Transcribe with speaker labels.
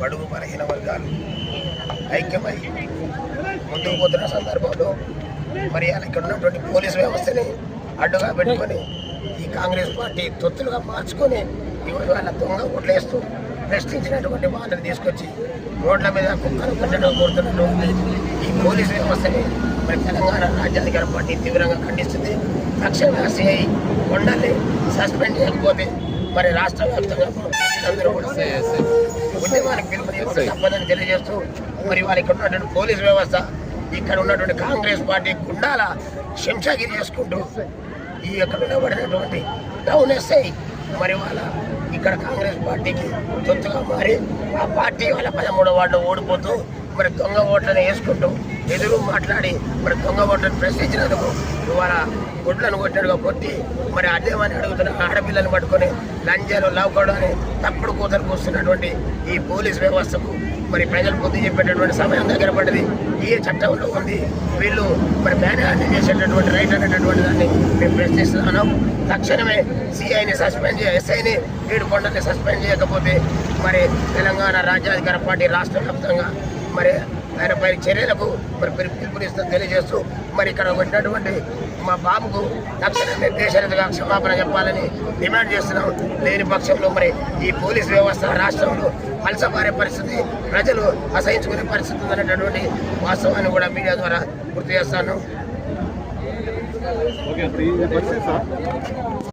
Speaker 1: బడుగు బలహీన వర్గాలు ఐక్యమై ముందుకు పోతున్న సందర్భంలో మరి ఇక్కడ ఉన్నటువంటి పోలీసు వ్యవస్థని అడ్డుగా పెట్టుకొని ఈ కాంగ్రెస్ పార్టీ తొత్తులుగా మార్చుకొని ఇవాళ దొంగ ఓట్లేస్తూ ప్రశ్నించినటువంటి వాళ్ళని తీసుకొచ్చి రోడ్ల మీద కుక్కలు కట్టడం కోరుతున్నటువంటి ఈ పోలీసు వ్యవస్థని మరి తెలంగాణ రాజ్యాధికార పార్టీ తీవ్రంగా ఖండిస్తుంది. తక్షణమే సిఐ కొండల్ని సస్పెండ్ చేయకపోతే మరి రాష్ట్ర వ్యాప్తంగా అందరూ కూడా ఉద్యమానికి పిలుపుని తప్పదని తెలియజేస్తూ మరి వాళ్ళ ఇక్కడ ఉన్నటువంటి పోలీసు వ్యవస్థ ఇక్కడ ఉన్నటువంటి కాంగ్రెస్ పార్టీ గుండాల శంషాగిరి చేసుకుంటూ ఈ ఇక్కడ ఉండబడినటువంటి టౌన్ ఎస్ఐ మరి వాళ్ళ ఇక్కడ కాంగ్రెస్ పార్టీకి తొత్తుగా మారి ఆ పార్టీ వాళ్ళ 13వ వార్డు ఓడిపోతూ మరి దొంగ ఓట్లను వేసుకుంటూ ఎదురు మాట్లాడి మరి దొంగ ఓట్లను ప్రశ్నించినందుకు ఇవాళ గుడ్లను కొట్టినట్టుగా కొట్టి మరి అదేమని అడుగుతున్న ఆడపిల్లని పట్టుకొని లంజాలు లావుకోవడం అని తప్పుడు కూతలు కూస్తున్నటువంటి ఈ పోలీస్ వ్యవస్థకు మరి ప్రజలు బుద్ధి చెప్పేటటువంటి సమయం దగ్గర పడ్డది. ఈ చట్టంలో ఉంది వీళ్ళు మరి మేనేజ్ చేసేటటువంటి రైట్ అనేటటువంటి దాన్ని మేము ప్రశ్నిస్తున్నాం. తక్షణమే సిఐని సస్పెండ్ ఎస్ఐని వీడుకొండని సస్పెండ్ చేయకపోతే మరి తెలంగాణ రాజ్యాధికార పార్టీ రాష్ట్ర వ్యాప్తంగా మరి ఆయనపై చర్యలకు మరి పిలుపునిస్తుందని తెలియజేస్తూ మరి ఇక్కడ ఉన్నటువంటి మా బాబుకు తక్షణమే బేషరతుగా క్షమాపణ చెప్పాలని డిమాండ్ చేస్తున్నాం. లేని పక్షంలో మరి ఈ పోలీస్ వ్యవస్థ రాష్ట్రంలో పలసపారే పరిస్థితి, ప్రజలు అసహించుకునే పరిస్థితి ఉందనేటటువంటి వాస్తవాన్ని కూడా మీడియా ద్వారా గుర్తు చేస్తాను.